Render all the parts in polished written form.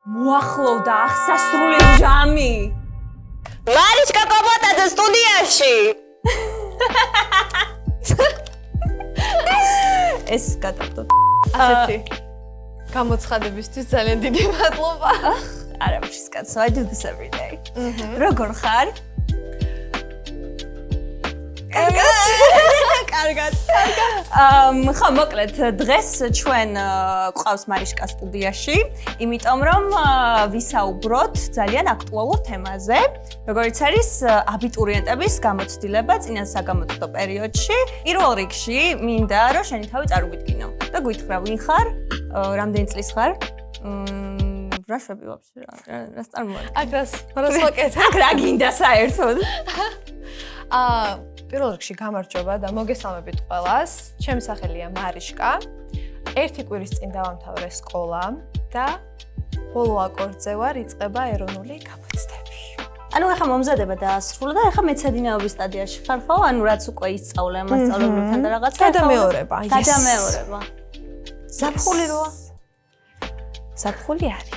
მოახლოვდა აღსასრული ჟამი. მარიშკა კობოტაძე სტუდიაში. ეს გადავდო. ასეთი გამოცხადებისთვის ძალიან დიდი მადლობა. არა მშის კაცო, I do this every day. როგორ ხარ? კარგად. ხო, მოკლედ, დღეს ჩვენ გვყავს მარიშკა სტუდიაში, იმიტომ რომ ვისაუბროთ ძალიან აქტუალურ თემაზე, როგორიც არის აბიტურიენტების გამოცდილება წინა საგამოცდო პერიოდში. პირველ რიგში მინდა რომ შენი თავი წარუგვიდგინო და გითხრა ვინ ხარ, რამდენი წლის ხარ? რა შვები ვაფშე რა წარმოადგენს? აკრას ვაკეთებ. აქ რა გინდა საერთოდ? პირველ რიგში გამარჯობა და მოგესალმებით ყველას. ჩემი სახელია მარიშკა. ერთი კვირის წინ დავამთავრე სკოლა და ბოლო აკორდზე ვარ, იწყება ეროვნული გამოცდები. ანუ ახლა მომზადება დაასრულა და ახლა მეცადინეობის სტადიაში ხარ ხო? ანუ რაც უკვე ისწავლე მასწავლებლებთან და რაღაცა. გადამეორება. გადამეორება. ზაფხული როა? ზაფხული არის.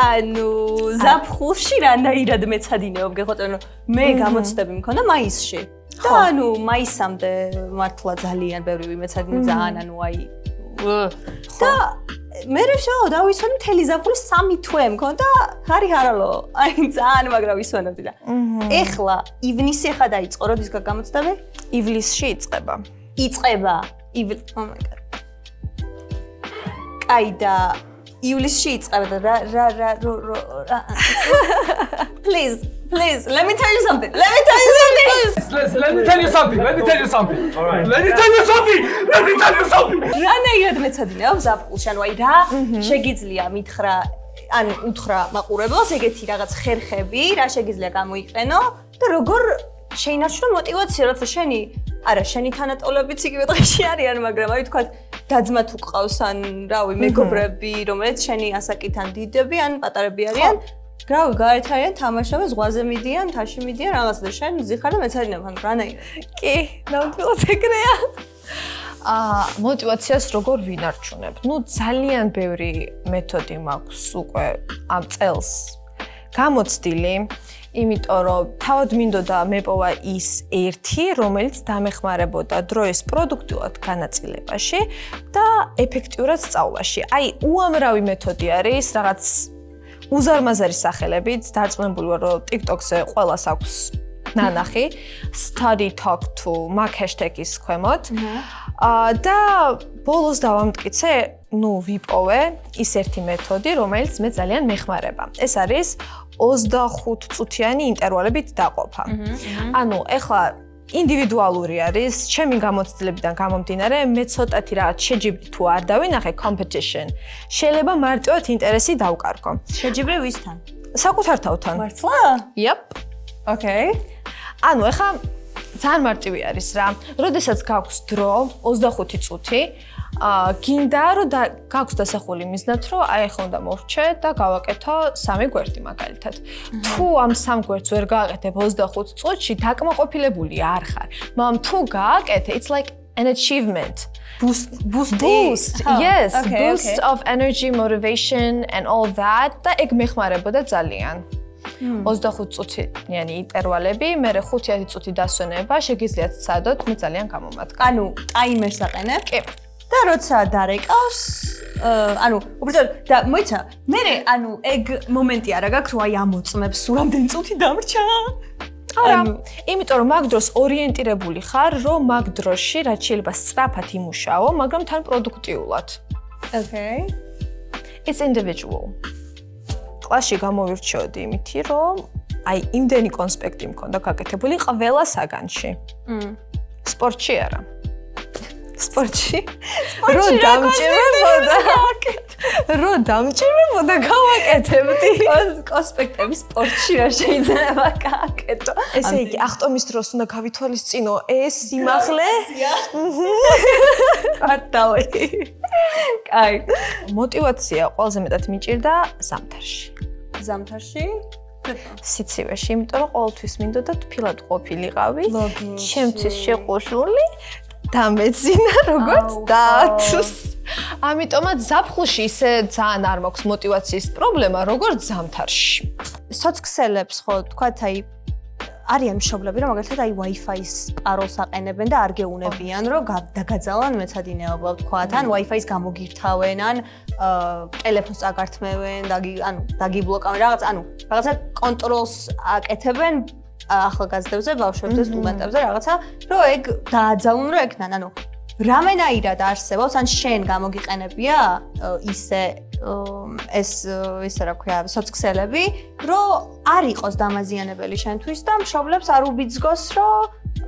ანუ ზაფხულში რანაირად მეცადინეობ გეხოთ, ანუ მე გამოცდები მქონდა მაისში. და ანუ მაისამდე მართლა ძალიან ბევრი ვიმეცადინე ძალიან, ანუ აი და მე შევა დავისვენ მთელი ზაფხული 3 თვე მქონდა, ხარალო. აი ძალიან მაგრა ვისვენებდი და ეხლა ივნისი ახლა დაიწყო, როდის გამოცდები? ივლისში იწყება. იწყება. Oh my god. კაი და ივლისში იწყება და რა Please, let me tell you something. Let me tell you something. All right. Let me tell you something. რანაირად მეცადინეობ ზაფხულში, ანუ აი რა შეგიძლია მითხრა, ან უთხრა მაყურებელს ეგეთი რაღაც ხერხები, რა შეგიძლია გამოიყენო და როგორ შეინარჩუნო мотиваცია, როცა შენი თანატოლებიც იგივე დღეში არიან, მაგრამ აი თქვა დაძმა თუ ყავს ან რავი მეგობრები, რომელიც შენი ასაკიდან დიდები ან პატარები არიან. გრავი გარეთ არიან, თამაშობენ, ზღვაზე მიდიან, თაში მიდიან, რაღაცა და შენ ზიხარ და მეცადინებ, ანუ რანაირად. კი, ნამდვილად ეგრეა. мотиваციას როგორ ვინარჩუნებ? ნუ ძალიან ბევრი მეთოდი მაქვს უკვე ამ წელს გამოცდილი, იმიტომ რომ თავად მინდოდა მეპოვა ის ერთი, რომელიც დამეხმარებოდა დროის პროდუქტიულად განაწილებაში და ეფექტიურად სწავლაში. აი, უამრავი მეთოდი არის, რაღაც უზარმაზარი სახელებით, დარწმუნებული ვარ, რომ TikTok-ზე ყველას აქვს ნანახი, study talk to მაგ ჰეშტეგის ქვემოთ. და ბოლოს დავამტკიცე, ვიპოვე ის ერთი მეთოდი, რომელიც მე ძალიან მეხმარება. ეს არის 25 წუთიანი ინტერვალებით დაყოფა. ანუ ეხლა ინდივიდუალური არის, ჩემი გამოცდილებიდან გამომდინარე, მე ცოტათი რაღაც შეჯიბრი თუ არ დავინახე competition. შეიძლება მარტივად ინტერესი დავკარგო. შეჯიბრი ვისთან? საკუთარ თავთან. მართლა? Yep. Okay. ანუ ეხლა ძალიან მარტივი არის რა. როდესაც გაქვს დრო 25 წუთი, გინდა რომ გაქვს დასახული მიზნად, რომ აი ახლა უნდა მოვრჩე და გავაკეთო 3 გვერდი მაგალითად. თუ ამ 3 გვერდს ვერ გააკეთებ 25 წუთში, დაკმაყოფილებული არ ხარ. მაგრამ თუ გააკეთე, it's like an achievement. Boost. Yes, boost of energy, motivation and all that. და ეგ მეხმარებოდა ძალიან. 25 წუთიანი ინტერვალები, მერე 5-10 წუთი დასვენება, შეგიძლიათ სცადოთ, მე ძალიან გამომადგა. ანუ ტაიმერს აყენებ? კი. და როცა დარეკავს, ანუ უბრალოდ და მოიცა, მერე ანუ ეგ მომენტი არა გაქვს, რომ აი ამოწმებს, სულ რამდენი წუთი დამრჩა? არა, იმიტომ რომ მაგ დროს ორიენტირებული ხარ, რომ მაგ დროში რაც შეიძლება სწრაფად იმუშაო, მაგრამ თან პროდუქტიულად. Okay. It's individual. კლასში გამოვირჩიოდი იმითი, რომ აი იმდენი კონსპექტი მქონდა გაკეთებული ყველა საგანში. სპორტში არა. სპორტში რო დამჭირებოდა გავაკეთებდი. კონსპექტები სპორტში რა შეიძლება გააკეთო. ესე იგი, ახტომის დროს უნდა გავითვალისწინო ეს სიმაღლე. არტავი. კაი. мотиваცია ყველაზე მეტად მიჭირდა ზამთარში. ზამთარში? სიცივეში, იმიტომ რომ ყოველთვის მინდოდა თბილად ყოფილიყავი. ჩემთვის შეყოსული. დამეძინა როგორც დათვს. ამიტომაც ზაფხულში ისე ძალიან არ მაქვს мотиваციის პრობლემა, როგორც ზამთარში. სოციქსელებს ხო თქვათ აი არიან მშობლები რომ მაგალითად აი Wi-Fi-ის პაროლს აყენებენ და არ გეუნებიან რომ დაგაძალან მეცადინეობა თქვათ ან Wi-Fi-ის გამოგირთავენ ან ტელეფონს აგართმევენ ანუ დაგიბლოკავენ რაღაცა კონტროლს აკეთებენ ახალგაზრდებზე, ბავშვებზე, სტუდენტებზე რაღაცა რომ ეგ დააძალონ რომ ეკნან ანუ რამენაირად არსებობს ან შენ გამოგიყენებია ისე რა ქვია სოციქსელები რომ არ იყოს დამაზიანებელი შენთვის და მშობლებს არ უბიძგოს რომ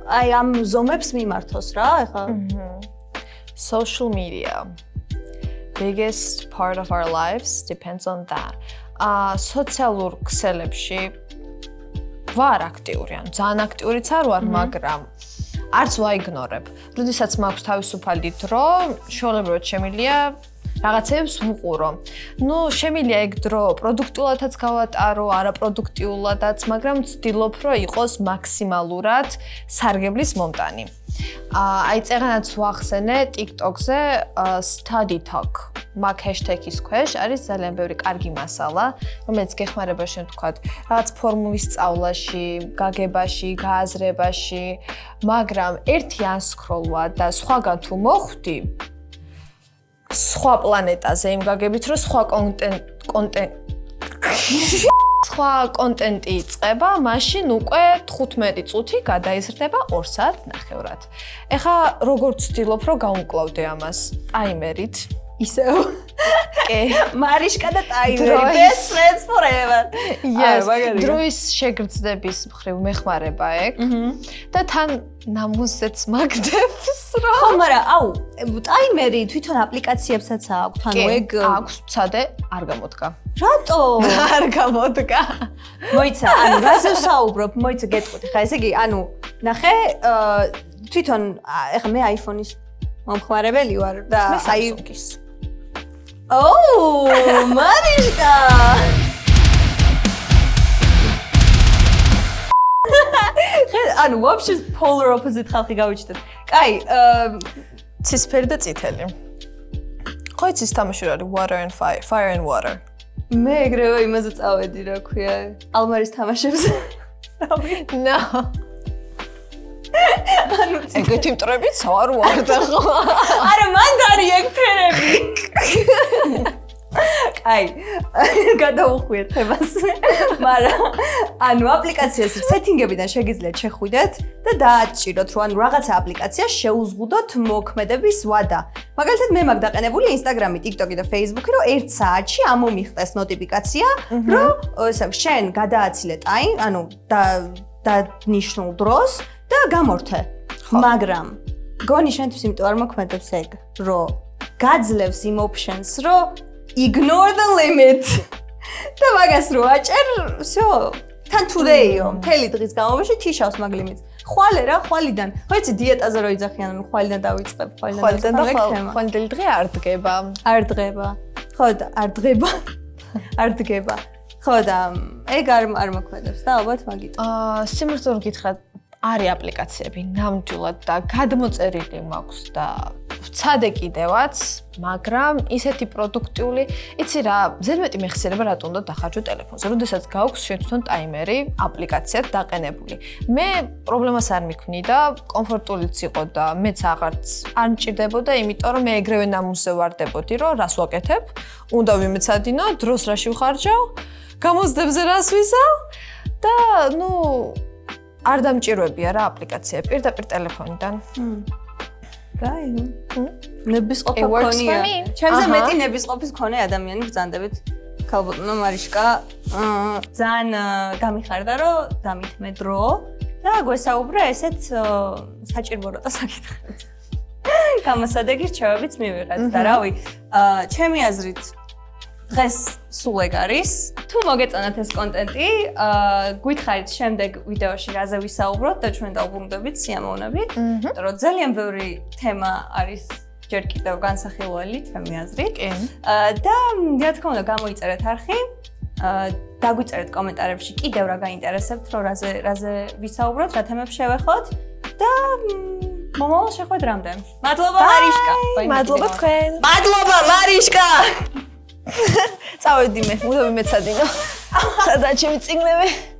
აი ამ ზომებს მიმართოს რა ეხლა social media biggest part of our lives depends on that სოციალურ ქსელებში ვარ აქტიური ან ძალიან აქტიურიც არ ვარ მაგრამ არც ვაიგნორებ. როდესაც მაქვს თავისუფალი დრო, შეუძლებლად შემიძლია რაღაცებს ვუყურო. ნუ შემიძლია ეგ დრო პროდუქტულადაც გავატარო, არაპროდუქტიულადაც, მაგრამ ვცდილობ, რომ იყოს მაქსიმალურად სარგებლის მომტანი. აი წეგანაც ვახსენე TikTok-ზე study talk. მაგ ჰეშტეგის ქვეშ არის ძალიან ბევრი კარგი მასალა, რომელიც გეხმარება შენ თქვათ, რაღაც ფორმულის სწავლაში, გაგებაში, გააზრებაში, მაგრამ ერთი ან სკროლვა და სხვაგან თუ მოხვდი სხვა პლანეტაზე იმ გაგებით, რომ სხვა კონტენტი იწყება, მაშინ უკვე 15 წუთი გადაიზრდება 2 საათნახევრად. ეხლა როგორც ვცდილობ, რომ გავუკლავდე ამას ტაიმერით. ისევ კი მარიშკა და ტაიმერი best friends forever yes დროის შეგრძნების მხრივ მეხმარება ეგ და თან ნამუსეც მაგდებს რა ხო მაგრამ აუ ტაიმერი თვითონ აპლიკაციებსაც აქვს ანუ ეგ აქვს ცადე არ გამოდგა რატო არ გამოდგა მოიცა ანუ რაზე ვსაუბრობ მოიცა გეტყვით ხა ესე იგი ანუ ნახე თვითონ ეხლა მე iPhone-ის მომხმარებელი ვარ და აი Oh, Marishka! ანუ вообще polar opposite ხალხი გავიჩნდეთ. კაი, ცისფერი და წითელი. ხო იცის თამაში რა არის water and fire and water. მე ეგრევე იმაზე წავედი რა ქვია, ალმარის თამაშებზე. No. ეგეთი მტრებიც არ ვარ და ხო. არა, მან დარი ეგ ფერები. კაი, გადავუხვიეთ თემას. მაგრამ ანუ აპლიკაციას სეტინგებიდან შეგიძლიათ შეხვიდეთ და დააჭიროთ, რომ ანუ რაღაცა აპლიკაცია შეუზღუდოთ მოქმედების ვადა. მაგალითად, მე მაგ დაყენებული Instagram-ი, TikTok-ი და Facebook-ი, რომ 1 საათში ამომიხტეს ნოტიფიკაცია, რომ შენ გადააცილე ტაიმ, ანუ დანიშნულ დროს და გამორთე. მაგრამ გონი შენთვის იმიტომ არ მოქმედებს ეგ, რომ გაძლევს იმ options, რომ ignore the limit. და მაგას რო აჭერ, всё. თან today-ო, მთელი დღის განმავლობაში თიშავს მაგ ლიმიტს. ხვალე რა, ხვალიდან. ხო იცი დიეტაზე რო იძახიან, ანუ ხვალიდან დავიწყებ, ხვალიდან და ხვალდელი დღე არ დგება. არ დგება. ხო და არ დგება. არ დგება. ხო და ეგ არ მოქმედებს და ალბათ მაგით. სიმართლე გითხრათ არის აპლიკაციები ნამდვილად და გადმოწერილი მაქვს და ვცადე კიდევაც, მაგრამ ისეთი პროდუქტიული, იცი რა, ზედმეტი მეხსიერება რატომ უნდა დახარჯო ტელეფონზე, როდესაც გაქვს შენ თვითონ ტაიმერი აპლიკაციად დაყენებული. მე პრობლემას არ მიქმნი და კომფორტულიც იყო და მეც აღარც არ მჭირდებოდა, იმიტომ რომ მე ეგრევე ნამუსზე ვარდებოდი, რომ რას ვაკეთებ, უნდა ვიმეცადინო, დროს რაში ვხარჯავ, გამოცდებზე რას ვიზავ და ნუ არ დამჭირვებია რა აპლიკაცია პირდაპირ ტელეფონიდან. კაი. ნებისყოფა ქონია. ჩემზე მეტი ნებისყოფის ქონე ადამიანი გძანდებით. ქალბატონო მარიშკა, ძალიან გამიხარდა რომ დამითმე დრო და გვესაუბრა ესეთ საჭირო როტა საკითხებს. გამოსადეგი რჩევებიც მივიღეთ და რავი, ჩემი აზრით დღეს სულ ეგ არის. თუ მოგეწონათ ეს კონტენტი, გვითხრით შემდეგ ვიდეოში რაზე ვისაუბროთ და ჩვენ დავუბრუნდებით სიამოვნებით, რომ ძალიან ბევრი თემა არის ჯერ კიდევ განსახილველი ჩემი აზრით. და რა თქმა უნდა, გამოიწერეთ არხი, დაგვიწერეთ კომენტარებში კიდევ რა გაინტერესებთ, რომ რაზე ვისაუბროთ, რა თემებს შევეხოთ და მომავალ შეხვედრამდე. მადლობა მარიშკა. მადლობა თქვენ. მადლობა მარიშკა. წავედი მე, მუდმივ მეცადინო. სადაც ჩემი წიგნები.